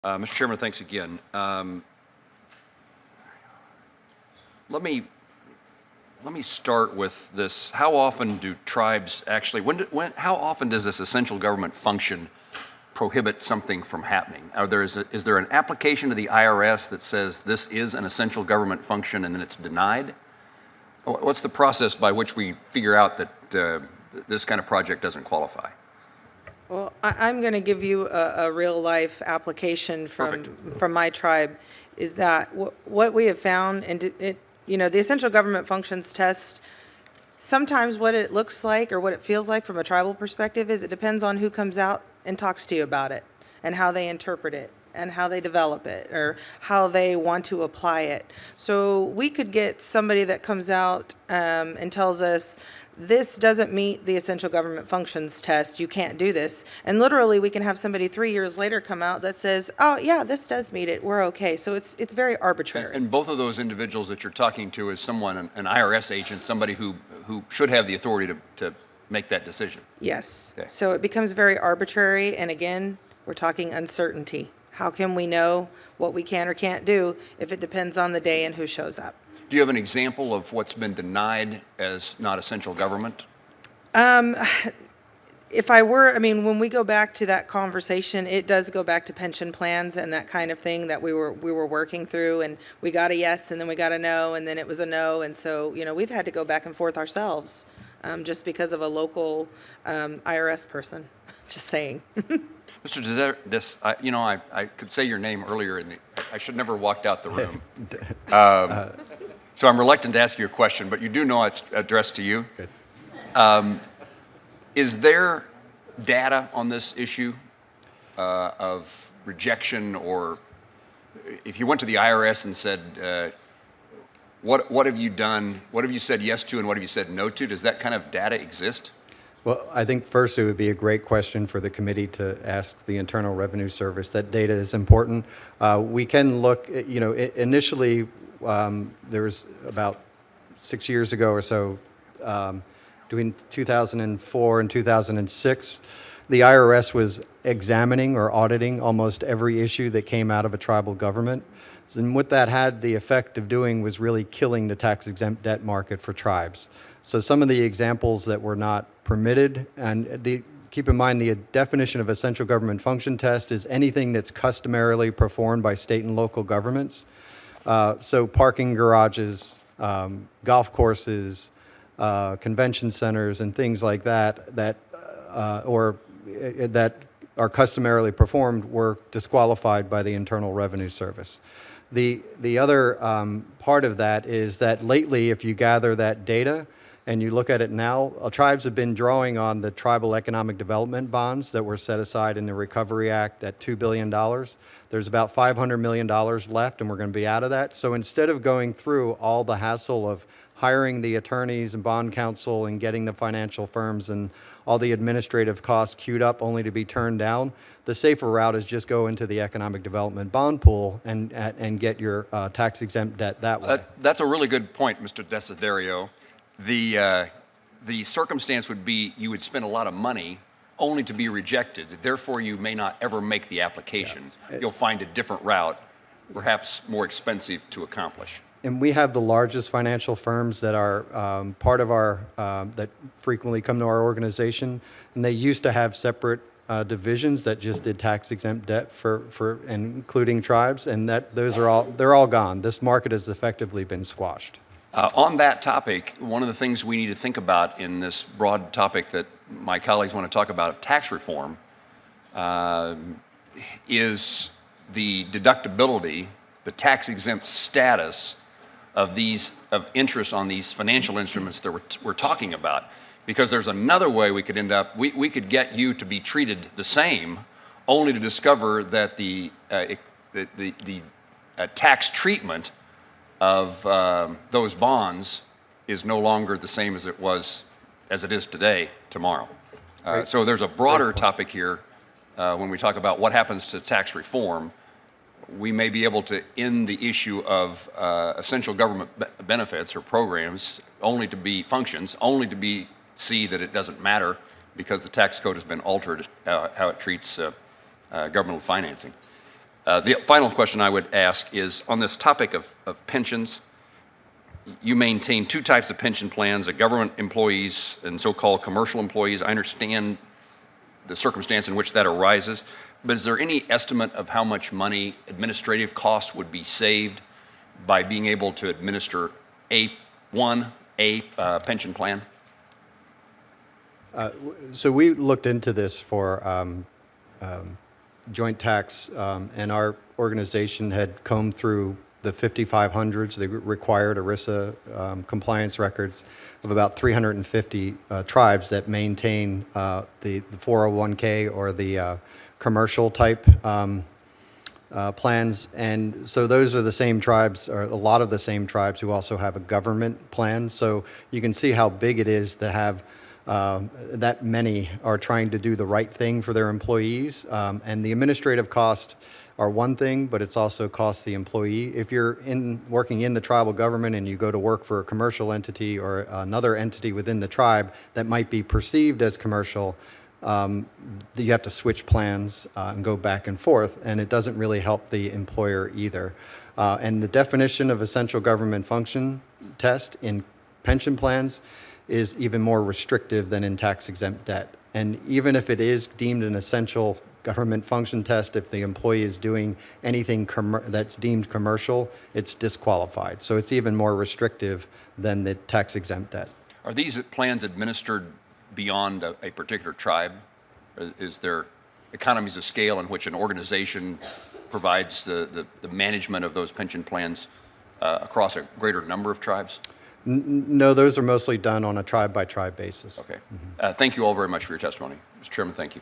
Mr. Chairman, thanks again. Let me start with this. How often do tribes actually, how often does this essential government function prohibit something from happening? Is there an application to the IRS that says this is an essential government function and then it's denied? What's the process by which we figure out that this kind of project doesn't qualify? Well, I'm going to give you a real-life application from my tribe, is that what we have found, and the essential government functions test, sometimes what it looks like or what it feels like from a tribal perspective is it depends on who comes out and talks to you about it and how they interpret it and how they develop it or how they want to apply it. So we could get somebody that comes out and tells us, this doesn't meet the essential government functions test, you can't do this. And literally we can have somebody 3 years later come out that says, oh yeah, this does meet it, we're okay. So it's very arbitrary. And both of those individuals that you're talking to is someone, an IRS agent, somebody who should have the authority to make that decision. Yes. Okay. So it becomes very arbitrary, and again, we're talking uncertainty. How can we know what we can or can't do if it depends on the day and who shows up? Do you have an example of what's been denied as not essential government? When we go back to that conversation, it does go back to pension plans and that kind of thing that we were working through, and we got a yes and then we got a no and then it was a no, and so we've had to go back and forth ourselves just because of a local IRS person. Just saying. Mr. I could say your name earlier, I should never have walked out the room. So I'm reluctant to ask you a question, but you do know it's addressed to you. Is there data on this issue of rejection, or if you went to the IRS and said, what have you done, what have you said yes to and what have you said no to? Does that kind of data exist? Well, I think first it would be a great question for the committee to ask the Internal Revenue Service. That data is important. We can look, initially there was about 6 years ago or so, between 2004 and 2006, the IRS was examining or auditing almost every issue that came out of a tribal government. And what that had the effect of doing was really killing the tax-exempt debt market for tribes. So some of the examples that were not permitted, and keep in mind the definition of essential government function test is anything that's customarily performed by state and local governments. So parking garages, golf courses, convention centers, and things like that are customarily performed were disqualified by the Internal Revenue Service. The other part of that is that lately, if you gather that data and you look at it now, tribes have been drawing on the tribal economic development bonds that were set aside in the Recovery Act at $2 billion. There's about $500 million left, and we're going to be out of that. So instead of going through all the hassle of hiring the attorneys and bond counsel and getting the financial firms and all the administrative costs queued up only to be turned down, the safer route is just go into the economic development bond pool and get your tax-exempt debt that way. That's a really good point, Mr. Desiderio. The circumstance would be you would spend a lot of money only to be rejected. Therefore, you may not ever make the application. Yeah. You'll find a different route, perhaps more expensive to accomplish. And we have the largest financial firms that are part of our, that frequently come to our organization, and they used to have separate divisions that just did tax-exempt debt for including tribes, and they're all gone. This market has effectively been squashed. On that topic, one of the things we need to think about in this broad topic that my colleagues want to talk about of tax reform is the deductibility, the tax-exempt status of interest on these financial instruments that we're talking about. Because there's another way we could end up, we could get you to be treated the same, only to discover that the tax treatment of those bonds is no longer the same as it is today, tomorrow. Right. So there's a broader topic here when we talk about what happens to tax reform. We may be able to end the issue of essential government benefits or programs only to be functions, only to see that it doesn't matter because the tax code has been altered how it treats governmental financing. The final question I would ask is, on this topic of pensions, you maintain two types of pension plans, government employees and so-called commercial employees. I understand the circumstance in which that arises, but is there any estimate of how much money administrative costs would be saved by being able to administer a pension plan? So we looked into this for joint tax, and our organization had combed through the 5,500s, the required ERISA compliance records of about 350 tribes that maintain the 401k or the commercial type plans. And so those are the same tribes, or a lot of the same tribes, who also have a government plan. So you can see how big it is to have that many are trying to do the right thing for their employees. And the administrative costs are one thing, but it's also costs the employee. If you're working in the tribal government and you go to work for a commercial entity or another entity within the tribe that might be perceived as commercial, you have to switch plans and go back and forth, and it doesn't really help the employer either. And the definition of essential government function test in pension plans is even more restrictive than in tax-exempt debt. And even if it is deemed an essential government function test, if the employee is doing anything that's deemed commercial, it's disqualified. So it's even more restrictive than the tax-exempt debt. Are these plans administered beyond a particular tribe? Is there economies of scale in which an organization provides the management of those pension plans across a greater number of tribes? No, those are mostly done on a tribe-by-tribe basis. Okay. Thank you all very much for your testimony. Mr. Chairman, thank you.